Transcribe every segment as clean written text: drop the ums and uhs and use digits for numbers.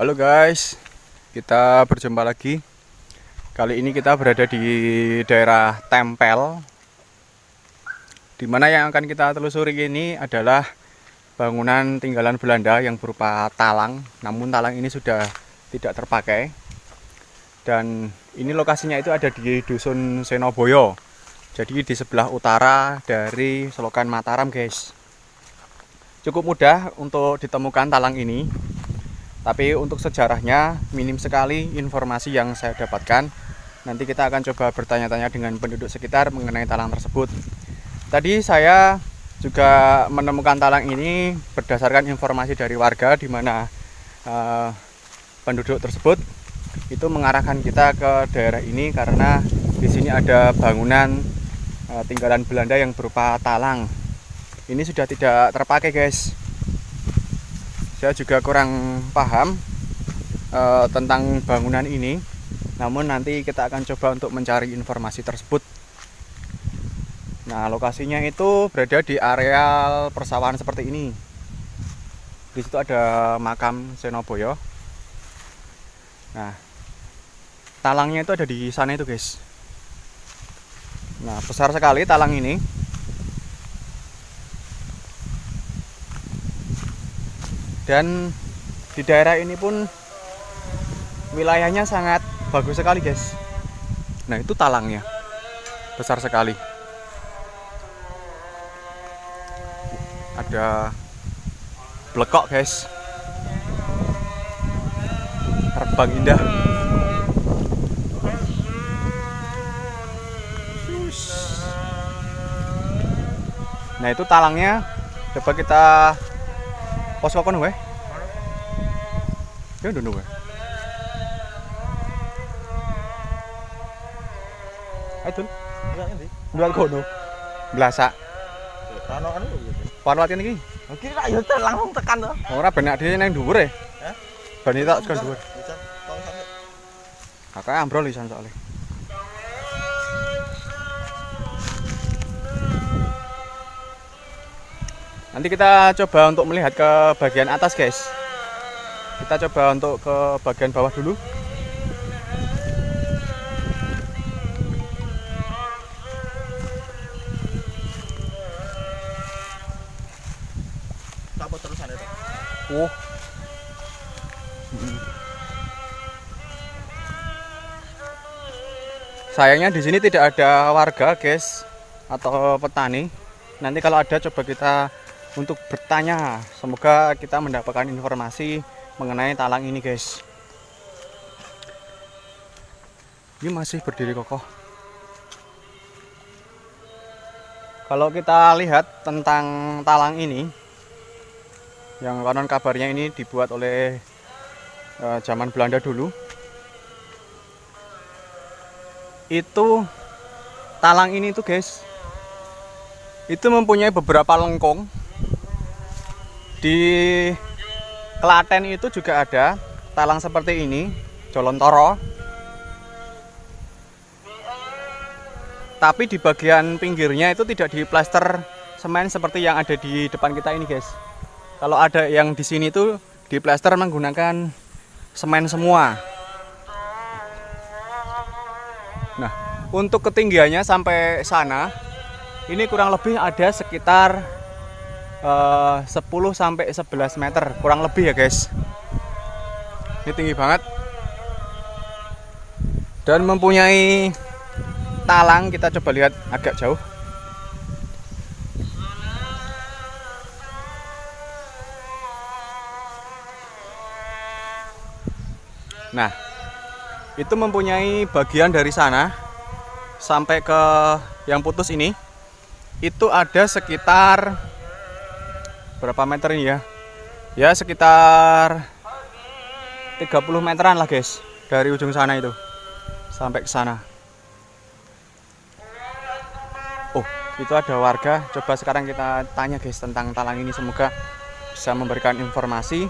Halo guys, kita berjumpa lagi. Kali ini kita berada di daerah Tempel, di mana yang akan kita telusuri ini adalah bangunan tinggalan Belanda yang berupa talang. Namun talang ini sudah tidak terpakai. Dan ini lokasinya itu ada di Dusun Senoboyo. Jadi di sebelah utara dari Selokan Mataram guys. Cukup mudah untuk ditemukan talang ini. Tapi untuk sejarahnya minim sekali informasi yang saya dapatkan. Nanti kita akan coba bertanya-tanya dengan penduduk sekitar mengenai talang tersebut. Tadi saya juga menemukan talang ini berdasarkan informasi dari warga, di mana penduduk tersebut itu mengarahkan kita ke daerah ini karena di sini ada bangunan tinggalan Belanda yang berupa talang. Ini sudah tidak terpakai guys. Saya juga kurang paham tentang bangunan ini. Namun nanti kita akan coba untuk mencari informasi tersebut. Nah, lokasinya itu berada di areal persawahan seperti ini. Di situ ada makam Senoboyo. Nah, talangnya itu ada di sana itu guys. Nah, besar sekali talang ini. Dan di daerah ini pun wilayahnya sangat bagus sekali guys. Nah, itu talangnya besar sekali. Ada blekok guys, terbang indah. Nah, itu talangnya. Coba kita pos kono weh. Ya ndono weh. Ayo, dua kono. Blasak. Ono anu gitu. Parwati iki. Oke, tak yo langsung tekan to. Ora benak dhewe nang dhuwur e. Hah? Bani tak tekan dhuwur. Bisa tong sampe. Kakak ambrol lisan soalnya. Nanti kita coba untuk melihat ke bagian atas guys. Kita coba untuk ke bagian bawah dulu. Apa terusan itu? Oh. Sayangnya di sini tidak ada warga guys atau petani. Nanti kalau ada coba kita untuk bertanya. Semoga kita mendapatkan informasi mengenai talang ini guys. Ini masih berdiri kokoh. Kalau kita lihat tentang talang ini, yang konon kabarnya ini dibuat oleh zaman Belanda dulu. Itu talang ini tuh guys, itu mempunyai beberapa lengkung. Di Klaten itu juga ada talang seperti ini, Jolontoro. Tapi di bagian pinggirnya itu tidak diplaster semen seperti yang ada di depan kita ini guys. Kalau ada yang di sini tuh diplaster menggunakan semen semua. Nah, untuk ketinggiannya sampai sana ini kurang lebih ada sekitar 10 sampai 11 meter kurang lebih ya guys. Ini tinggi banget. Dan mempunyai talang, kita coba lihat agak jauh. Nah, itu mempunyai bagian dari sana sampai ke yang putus ini. Itu ada sekitar berapa meter ini ya? Ya sekitar 30 meteran lah guys. Dari ujung sana itu sampai ke sana. Oh, itu ada warga. Coba sekarang kita tanya guys tentang talang ini. Semoga bisa memberikan informasi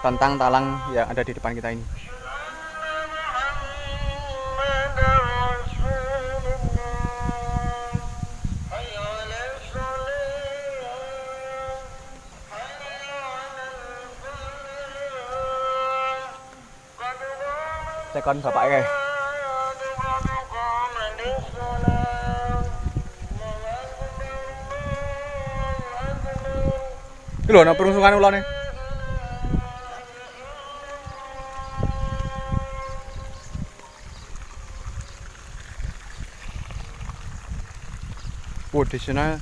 tentang talang yang ada di depan kita ini. tekon bapake. Iki lho ana perungsungan ulane. Di sana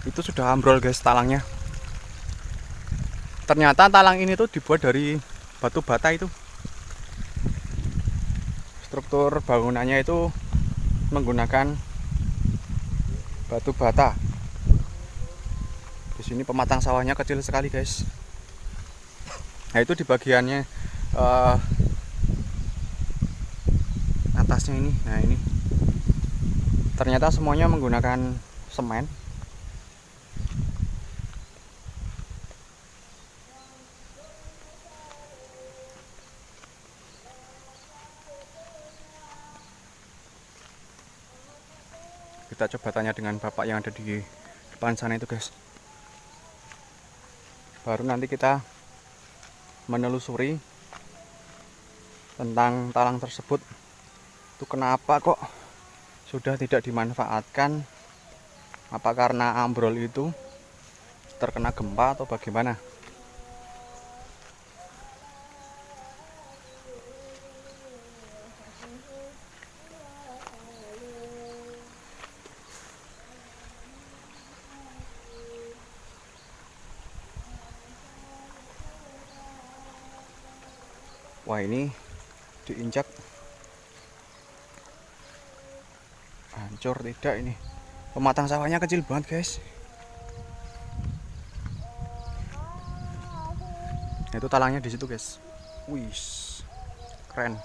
itu sudah ambrol guys talangnya. Ternyata talang ini tuh dibuat dari batu bata itu. Struktur bangunannya itu menggunakan batu bata. Di sini pematang sawahnya kecil sekali guys. Nah itu di bagiannya atasnya ini. Nah ini ternyata semuanya menggunakan semen. Kita coba tanya dengan bapak yang ada di depan sana itu guys. Baru nanti kita menelusuri tentang talang tersebut. Itu kenapa kok sudah tidak dimanfaatkan? Apa karena ambrol itu terkena gempa atau bagaimana? Wah ini diinjak hancur tidak ini. Pematang sawahnya kecil banget guys. Itu talangnya di situ guys. Wih, keren.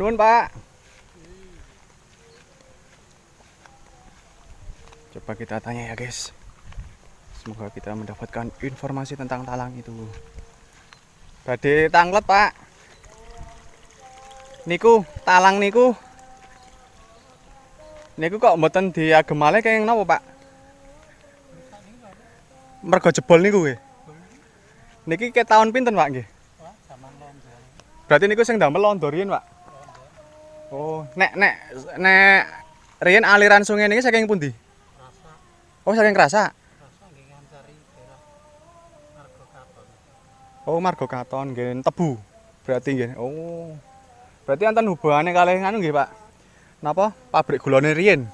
Nuwun Pak. Coba kita tanya ya guys. Semoga kita mendapatkan informasi tentang talang itu. Badhe tanglet Pak. Niku talang niku. Niku kok mboten diagemale kenging napa Pak? Mergo jebol niku nggih. Niki ke tahun pinten Pak nggih? Berarti niku sing damel londo riyen Pak. Oh, nek riyen aliran sungai niki saking pundi? Oh, saking Krasa. Oh, Margo Katon nggih Tebu. Berarti nggih. Oh. Berarti enten hubungane kalih nganu nggih, Pak. Napa? Pabrik gulane riyen.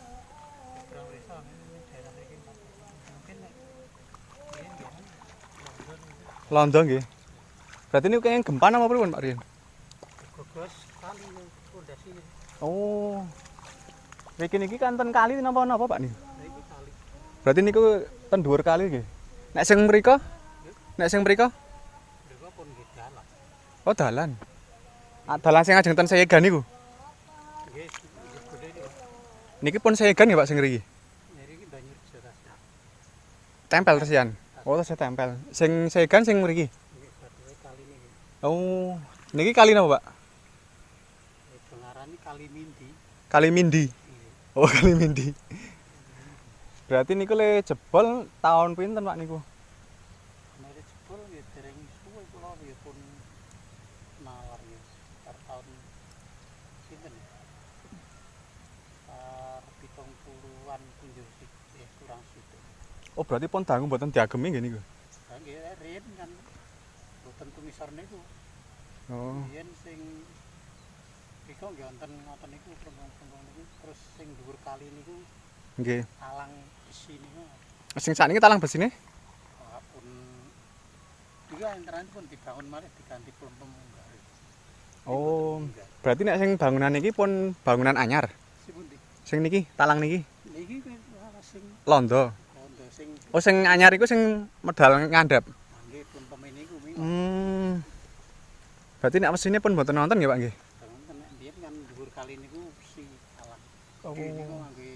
Londo nggih. Berarti niku kenging gempa napa pripun Pak riyen? Oh. Niki kanten kali napa Pak niku? Berarti niku ten dhuwur kali nggih. Nek sing mriko? Nek sing mriko? Mriko pun nggih dalan. Oh, dalan. Ah, dalan sing ajeng ten Sayegan niku. Nggih, gede niku. Niki pun Sayegan nggih Pak sing mriki? Niki banyu Rasa. Tempel resian. Oh, saya tempel. Sing Sayegan sing mriki? Nggih, batuke kali niki. Oh, niki kali napa, Pak? Pengarane Kali Mindi. Kali Mindi. Oh, Kali Mindi. Berarti niku le jebol tahun pinten Pak niku? Nek jebol nggih dereng suwe kula nggih pun nalar nggih per tahun pinten? 70-an punjul kurang situ. Oh, berarti pun dangu mboten diagemi nggih niku? Nggih, riyen kan mboten tumisor niku. Oh. Riyen sing Riko nggih wonten ngoten niku prembang-prembang niku terus sing dhuwur kali niku nggih. Talang besi niku. Sing sakniki talang besine? Pun juga enteran pun dibangun malih diganti plempem enggak. Oh, berarti nek sing bangunan iki pun bangunan anyar. Sing niki, talang niki. Niki sing londo. Londo sing oh sing anyar iku sing medal ngandhap. Nggih, plempem niku wingi. Berarti nek mesine pun mboten nonton nggih Pak nggih? Wonten nek mbiyen kan dhuwur kali niku si talang. Oh. Niku ngangge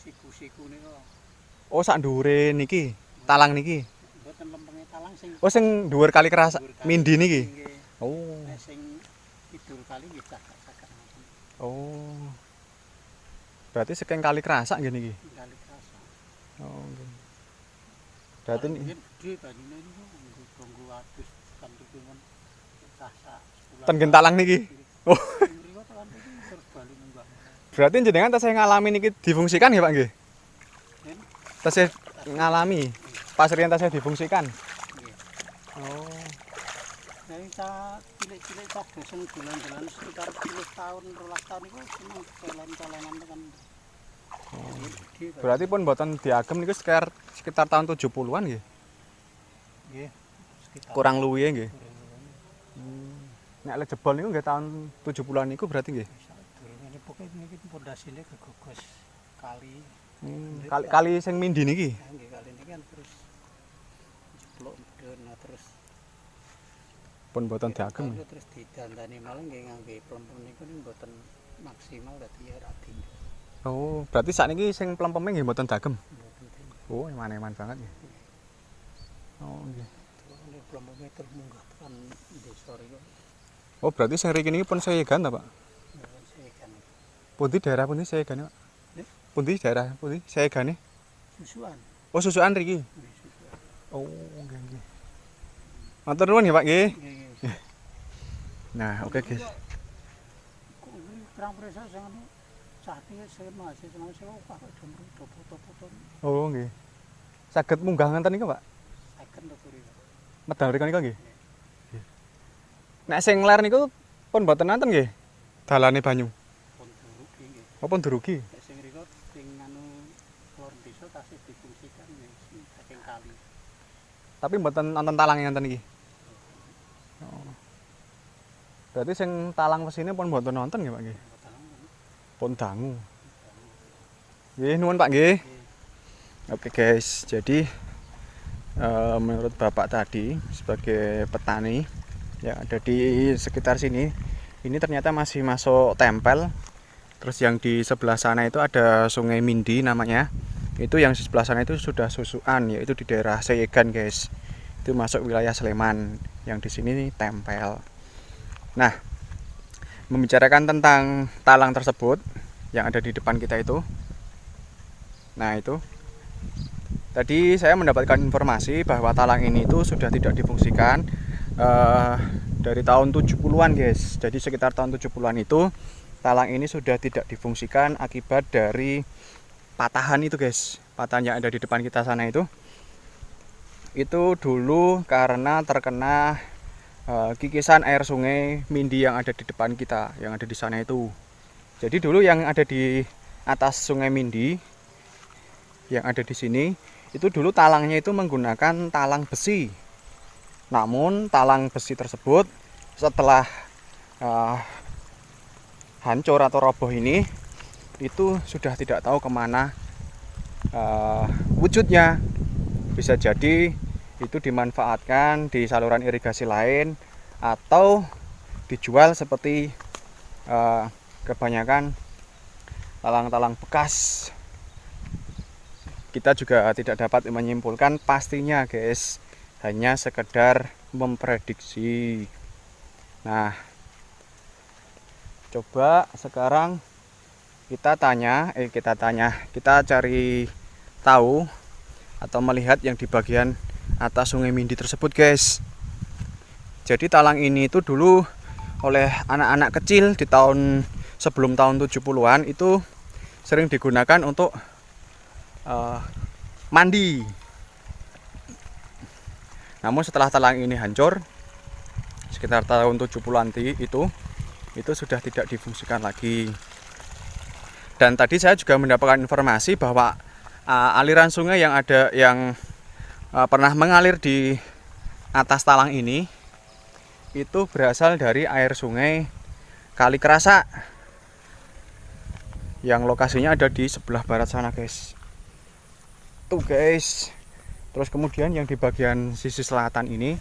siku-siku niku. Oh, sak dhuwure niki, talang niki. Mboten lempenge talang sing. Oh, sing dhuwur kali Krasa Mindi niki. Oh. Nek sing kidul kali kali nggih cakak-cakak ngoten. Oh. Berarti saking kali Krasak ngene iki. Kali kerasa. Oh, nggih. Berarti Mungkin gede banyune niku nggo tunggu adus kan kepengin casak. ten gentalang niki. Oh, Mriku tekan iki terus bali munggah. berarti jenengan tasih ngalami niki difungsikan ya, Pak nggih? Den, Tasih ngalami pas riyen tasih difungsikan. nggih. Oh. Dari cah cilik-cilik cah dosen dolan-dolan sekitar 10 tahun, 12 tahun itu seneng jalan-jalanan tekan. Gede, Pak. Berarti pun mboten diagem niku sekitar tahun 70-an nggih. Nggih, sekitar Kurang luwihe nggih. kurang. Nek lek jebol niku nggih tahun 70-an niku berarti nggih. Durungane pokoke niki pondasine kegogos kali. Kali sing mindi niki. Nah, nggih kali ini kan terus jeblok mudhun nah terus Pun mboten diagem. kalau terus didandani malah nggih ngangge plempem niku mboten maksimal dadi ya rati. Oh, berarti sakniki sing plempeme nggih mboten diagem. Mboten ten. Oh, eman-eman banget nggih. Oh, nggih. Ini plempeme terus munggah tekan desa riku. Oh, berarti sing riki niki pun Sayegan ta, Pak? Mboten sekan. Pundi daerah pundi Sayegane, Pak? Nggih? Pundi daerah pundi Sayegane? Susuan. Oh, susukan riki. Nggih, susuan. Oh, nggih nggih. Matur nuwun ya, Pak nggih. Nggih. Nah, oke guys. Kok iki perang presa sing anu cahne sing masih sing upah kok jemur foto-foto. Oh, nggih. Saged munggah ngenten niku, Pak? Saken to turi. Medal rika niku nggih. Nek sing ler niku pun mboten nonton nggih. Dalane banyu. Pun durugi nggih. Apa pun durugi? Nek sing riko sing anu lor desa tasih difungsikan nggih saking kali. Tapi mboten nonton talang ngenten iki. Oh. Berarti sing talang pesine pun mboten nonton nggih, Pak nggih. Pun dangu. Nggih, nuwun Pak nggih. Oke guys, jadi menurut Bapak tadi sebagai petani yang ada di sekitar sini, ini ternyata masih masuk tempel. Terus yang di sebelah sana itu ada Sungai Mindi namanya. Itu yang di sebelah sana itu sudah susuan, yaitu di daerah Sayegan guys. Itu masuk wilayah Sleman. Yang di sini tempel. Nah, membicarakan tentang talang tersebut yang ada di depan kita itu. Nah, itu tadi saya mendapatkan informasi bahwa talang ini itu sudah tidak difungsikan dari tahun 70-an guys. Jadi sekitar tahun 70-an itu talang ini sudah tidak difungsikan akibat dari patahan itu guys. Patahan yang ada di depan kita sana itu dulu karena terkena kikisan air sungai Mindi yang ada di depan kita, yang ada di sana itu. Jadi dulu yang ada di atas Sungai Mindi yang ada di sini itu dulu talangnya itu menggunakan talang besi. Namun talang besi tersebut setelah hancur atau roboh ini itu sudah tidak tahu kemana wujudnya. Bisa jadi itu dimanfaatkan di saluran irigasi lain atau dijual seperti kebanyakan talang-talang bekas. Kita juga tidak dapat menyimpulkan pastinya guys, hanya sekedar memprediksi. Nah, coba sekarang kita cari tahu atau melihat yang di bagian atas Sungai Mindi tersebut guys. Jadi talang ini itu dulu oleh anak-anak kecil di sebelum tahun 70-an itu sering digunakan untuk mandi. Namun setelah talang ini hancur sekitar tahun 70-an itu sudah tidak difungsikan lagi. Dan tadi saya juga mendapatkan informasi bahwa aliran sungai yang pernah mengalir di atas talang ini itu berasal dari air sungai Kali Krasak yang lokasinya ada di sebelah barat sana guys. Tuh guys. Terus kemudian yang di bagian sisi selatan ini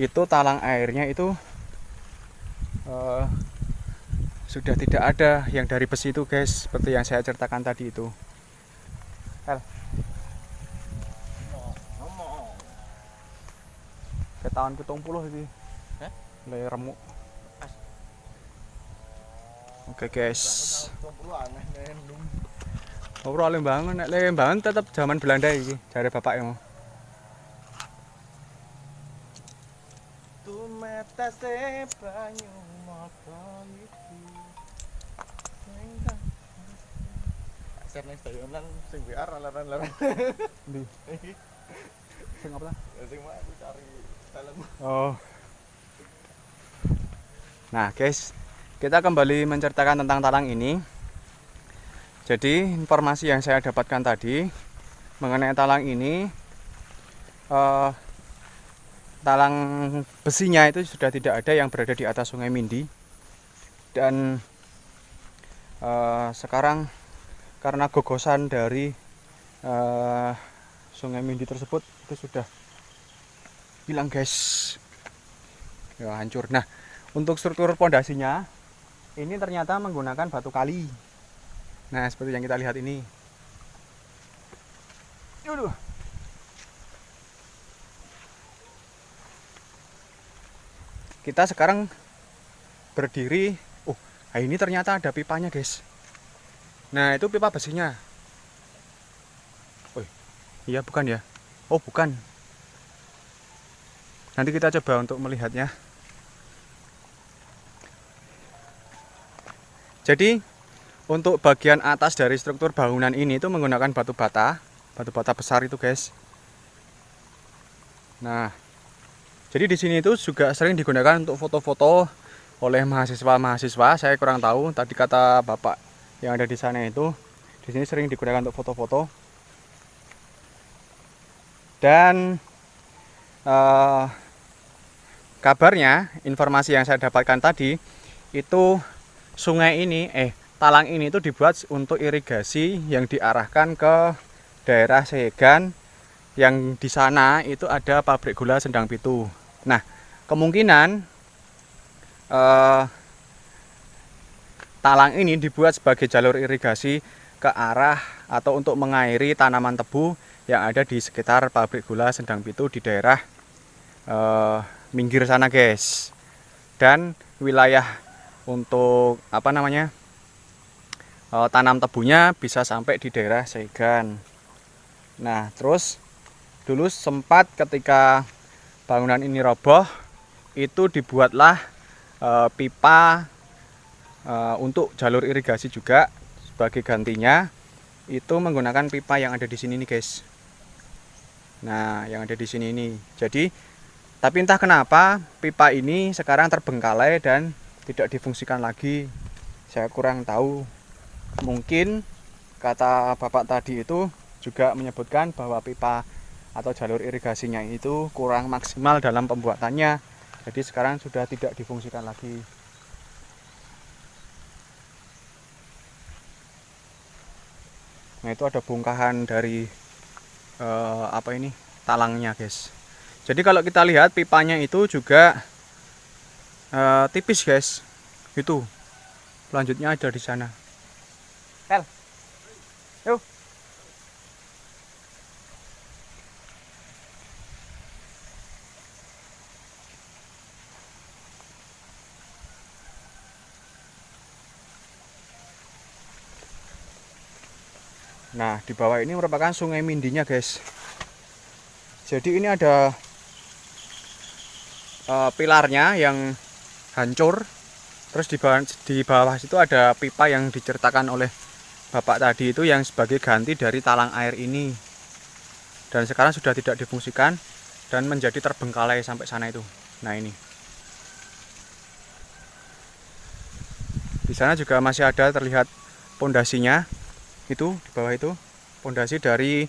itu talang airnya itu sudah tidak ada yang dari besi itu guys, seperti yang saya ceritakan tadi itu. Ke tahun 70 iki. Le remuk. Oke guys. 20 aneh nendum. Ora Lembangan, nek Lembangan tetep zaman Belanda iki, jare bapaknya. Tumetase banyu mata iki. Share nang stadion lan sing biar laran-laran. Ndi? Sing apa ta? Ya sing mau aku cari talent. Oh. Nah, guys, kita kembali menceritakan tentang talang ini. Jadi, informasi yang saya dapatkan tadi mengenai talang ini, talang besinya itu sudah tidak ada yang berada di atas Sungai Mindi. Dan sekarang karena gogosan dari Sungai Mindi tersebut itu sudah hilang, guys. Ya, hancur. Nah, untuk struktur pondasinya ini ternyata menggunakan batu kali. Nah, seperti yang kita lihat ini. Aduh. Kita sekarang berdiri. Oh, ini ternyata ada pipanya, guys. Nah, itu pipa besinya. Oh, iya bukan ya? Oh, bukan. Nanti kita coba untuk melihatnya. Jadi untuk bagian atas dari struktur bangunan ini itu menggunakan batu bata besar itu, guys. Nah, jadi di sini itu juga sering digunakan untuk foto-foto oleh mahasiswa-mahasiswa. Saya kurang tahu. Tadi kata bapak yang ada di sana itu, di sini sering digunakan untuk foto-foto. Dan kabarnya, informasi yang saya dapatkan tadi itu sungai ini, talang ini itu dibuat untuk irigasi yang diarahkan ke daerah Segan, yang di sana itu ada pabrik gula Sendang Pitu. Nah, kemungkinan talang ini dibuat sebagai jalur irigasi ke arah atau untuk mengairi tanaman tebu yang ada di sekitar pabrik gula Sendang Pitu di daerah minggir sana, guys. Dan wilayah untuk tanam tebunya bisa sampai di daerah Segan. Nah, terus dulu sempat ketika bangunan ini roboh, itu dibuatlah pipa untuk jalur irigasi juga. Sebagai gantinya itu menggunakan pipa yang ada di sini nih, guys. Nah, yang ada di sini ini. Jadi, tapi entah kenapa pipa ini sekarang terbengkalai dan tidak difungsikan lagi. Saya kurang tahu. Mungkin kata bapak tadi itu juga menyebutkan bahwa pipa atau jalur irigasinya itu kurang maksimal dalam pembuatannya. Jadi sekarang sudah tidak difungsikan lagi. Nah, itu ada bongkahan dari talangnya, guys. Jadi kalau kita lihat pipanya itu juga tipis, guys. Itu selanjutnya ada di sana. Tel, yuk. Nah, di bawah ini merupakan Sungai Mindinya, guys. Jadi ini ada pilarnya yang hancur. Terus di bawah situ ada pipa yang diceritakan oleh bapak tadi itu yang sebagai ganti dari talang air ini. Dan sekarang sudah tidak difungsikan dan menjadi terbengkalai sampai sana itu. Nah, ini. Di sana juga masih ada terlihat pondasinya. Itu di bawah itu pondasi dari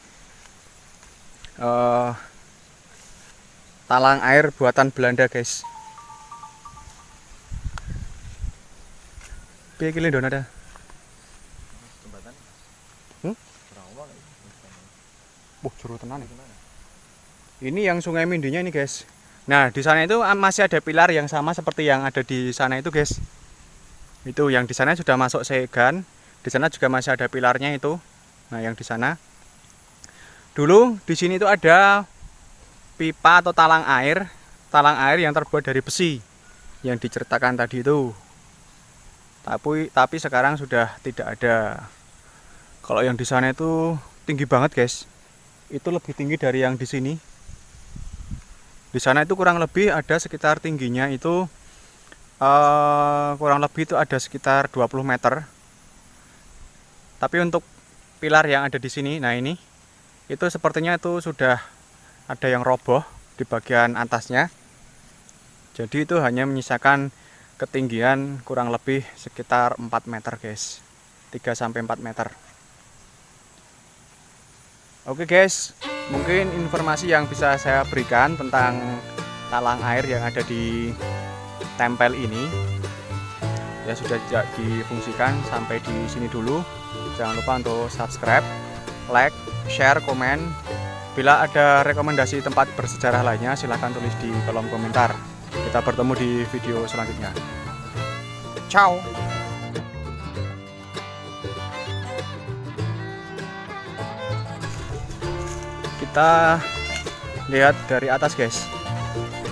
talang air buatan Belanda, guys. Piye iki lindon ada? Jembatan. Rawa nih. Jero tenan. Ini yang Sungai Mindinya ini, guys. Nah, di sana itu masih ada pilar yang sama seperti yang ada di sana itu, guys. Itu yang di sana sudah masuk Segan. Di sana juga masih ada pilarnya itu. Nah, yang di sana. Dulu di sini itu ada pipa atau talang air yang terbuat dari besi yang diceritakan tadi itu. Tapi sekarang sudah tidak ada. Kalau yang di sana itu tinggi banget, guys. Itu lebih tinggi dari yang di sini. Di sana itu kurang lebih ada sekitar tingginya itu kurang lebih itu ada sekitar 20 meter. Tapi untuk pilar yang ada di sini, nah ini itu sepertinya itu sudah ada yang roboh di bagian atasnya. Jadi itu hanya menyisakan ketinggian kurang lebih sekitar 4 meter, guys. 3-4 meter. Oke guys, mungkin informasi yang bisa saya berikan tentang talang air yang ada di tempel ini ya sudah tidak difungsikan. Sampai di sini dulu. Jangan lupa untuk subscribe, like, share, komen. Bila ada rekomendasi tempat bersejarah lainnya silahkan tulis di kolom komentar. Kita bertemu di video selanjutnya. Ciao. Kita lihat dari atas, guys,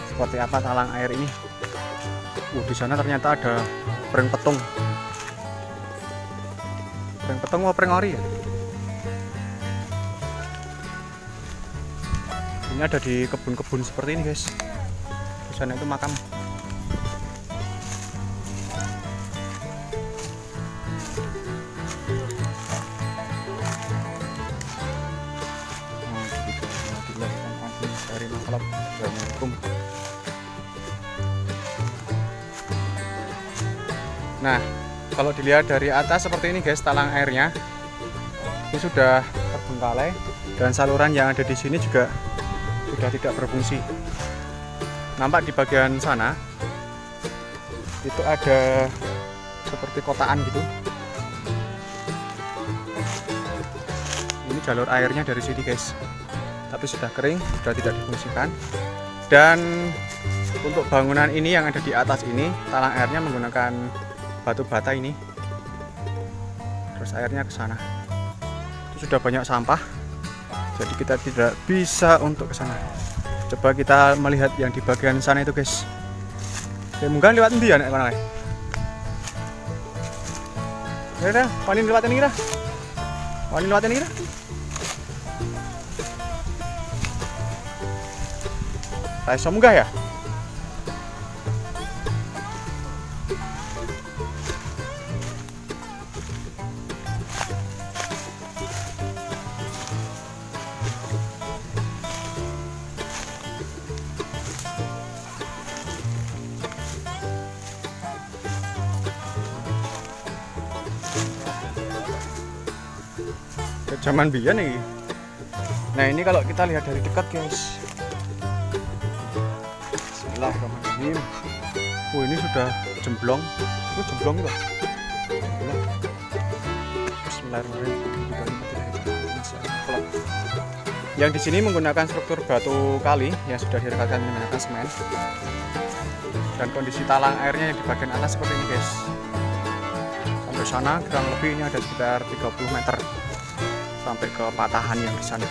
seperti apa talang air ini. Di sana ternyata ada pring petung. Pring petung atau pring ori ya? Ini ada di kebun-kebun seperti ini, guys. Di sana itu makam. Nah, kalau dilihat dari atas seperti ini, guys, talang airnya ini sudah terbengkalai dan saluran yang ada di sini juga sudah tidak berfungsi. Nampak di bagian sana itu ada seperti kotaan gitu. Ini jalur airnya dari sini, guys, tapi sudah kering, sudah tidak difungsikan. Dan untuk bangunan ini yang ada di atas ini, talang airnya menggunakan batu bata ini, terus airnya ke sana. Itu sudah banyak sampah, jadi kita tidak bisa untuk ke sana. Coba kita melihat yang di bagian sana itu, guys. Ya mungkin lewat ndi ya nek kono. Ya udah, wani lewat ini dah. Wani lewat ini dah. Saya iso munggah ya? Zaman biyen nih. Nah, ini kalau kita lihat dari dekat, guys. Bismillahirrahmanirrahim. Oh, ini sudah jemblong. Itu jemblong itu. Bismillahirrahmanirrahim. Yang di sini menggunakan struktur batu kali yang sudah direkatkan menggunakan semen. Dan kondisi talang airnya yang di bagian atas seperti ini, guys. Sampai sana kurang lebih ini ada sekitar 30 meter sampai ke patahan yang di sana.